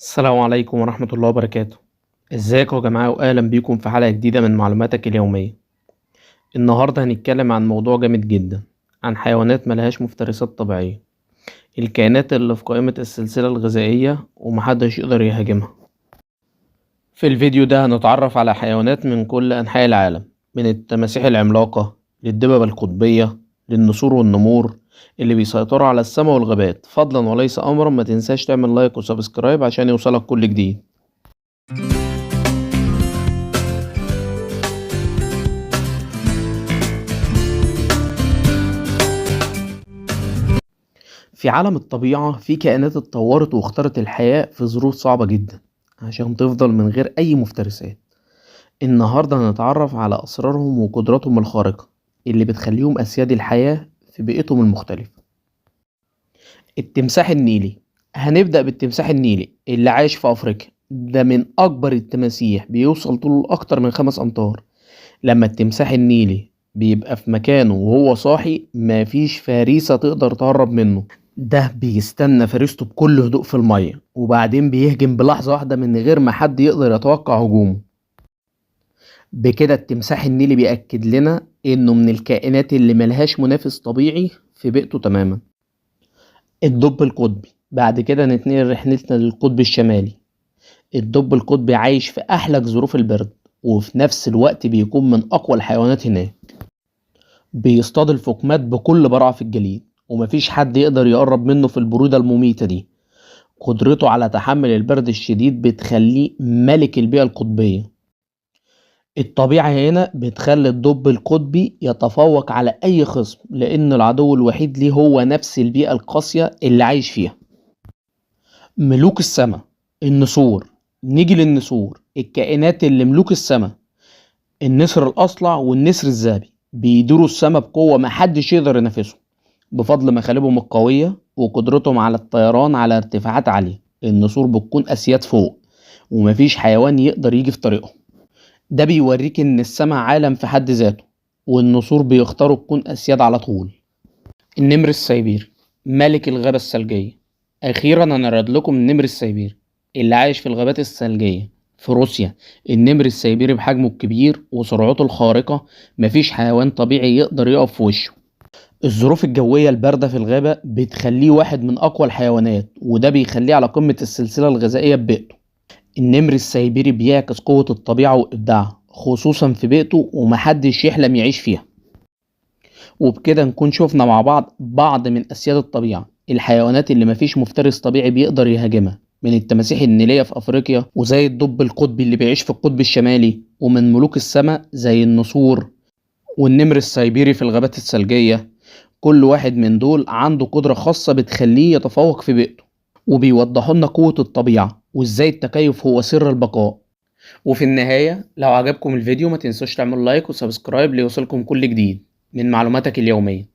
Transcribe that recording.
السلام عليكم ورحمة الله وبركاته. ازيكم يا جماعة واهلا بيكم في حلقة جديدة من معلوماتك اليومية. النهاردة هنتكلم عن موضوع جامد جدا، عن حيوانات ملهاش مفترسات طبيعية، الكائنات اللي في قائمة السلسلة الغذائية ومحدش يقدر يهاجمها. في الفيديو ده هنتعرف على حيوانات من كل أنحاء العالم، من التماسيح العملاقة للدببة القطبية للنسور والنمور اللي بيسيطروا على السماء والغابات. فضلا وليس أمرا، ما تنساش تعمل لايك وسبسكرايب عشان يوصلك كل جديد. في عالم الطبيعة في كائنات اتطورت واختارت الحياة في ظروف صعبة جدا عشان تفضل من غير أي مفترسات. النهاردة هنتعرف على أسرارهم وقدراتهم الخارقة اللي بتخليهم أسياد الحياة في بيئتهم المختلفة. التمساح النيلي. هنبدأ بالتمساح النيلي اللي عايش في أفريقيا. ده من أكبر التماسيح، بيوصل طوله أكتر من 5 أمتار. لما التمساح النيلي بيبقى في مكانه وهو صاحي مفيش فريسة تقدر تهرب منه. ده بيستنى فريسته بكل هدوء في المية وبعدين بيهجم بلحظة واحدة من غير ما حد يقدر يتوقع هجومه. بكده التمساح النيلي بيأكد لنا انه من الكائنات اللي ملهاش منافس طبيعي في بيئته تماما. الدب القطبي. بعد كده نتنقل رحلتنا للقطب الشمالي. الدب القطبي عايش في أحلك ظروف البرد وفي نفس الوقت بيكون من أقوى الحيوانات هناك. بيصطاد الفقمات بكل براعة في الجليد ومفيش حد يقدر يقرب منه في البرودة المميتة دي. قدرته على تحمل البرد الشديد بتخليه ملك البيئة القطبية. الطبيعة هنا بتخلي الدب القطبي يتفوق على أي خصم، لأن العدو الوحيد ليه هو نفس البيئة القاسية اللي عايش فيها. ملوك السماء. النسور. نيجي للنسور، الكائنات اللي ملوك السماء. النسر الأصلع والنسر الذهبي بيدوروا السماء بقوة محدش يقدر ينافسهم، بفضل مخالبهم القوية وقدرتهم على الطيران على ارتفاعات عالية. النسور بتكون أسياد فوق ومفيش حيوان يقدر يجي في طريقهم. ده بيوريك إن السماء عالم في حد ذاته، والنسور بيختاروا تكون أسياد على طول. النمر السيبيري، ملك الغابة الثلجية. أخيرا هنعرض لكم النمر السيبيري اللي عايش في الغابات الثلجية في روسيا. النمر السيبيري بحجمه الكبير وسرعته الخارقة مفيش حيوان طبيعي يقدر يقف في وشه. الظروف الجوية الباردة في الغابة بتخليه واحد من أقوى الحيوانات، وده بيخليه على قمة السلسلة الغذائية ببيئته. النمر السيبيري بيعكس قوة الطبيعة وإبداعها خصوصا في بيئته ومحدش يحلم يعيش فيها. وبكده نكون شوفنا مع بعض من أسياد الطبيعة، الحيوانات اللي مفيش مفترس طبيعي بيقدر يهاجمها، من التماسيح النيلية في أفريقيا وزي الدب القطبي اللي بيعيش في القطب الشمالي، ومن ملوك السماء زي النسور والنمر السيبيري في الغابات الثلجية. كل واحد من دول عنده قدرة خاصة بتخليه يتفوق في بيئته، وبيوضحوا لنا قوة الطبيعة وازاي التكيف هو سر البقاء. وفي النهاية لو عجبكم الفيديو ما تنسوش تعملوا لايك وسبسكرايب ليوصلكم كل جديد من معلوماتك اليومية.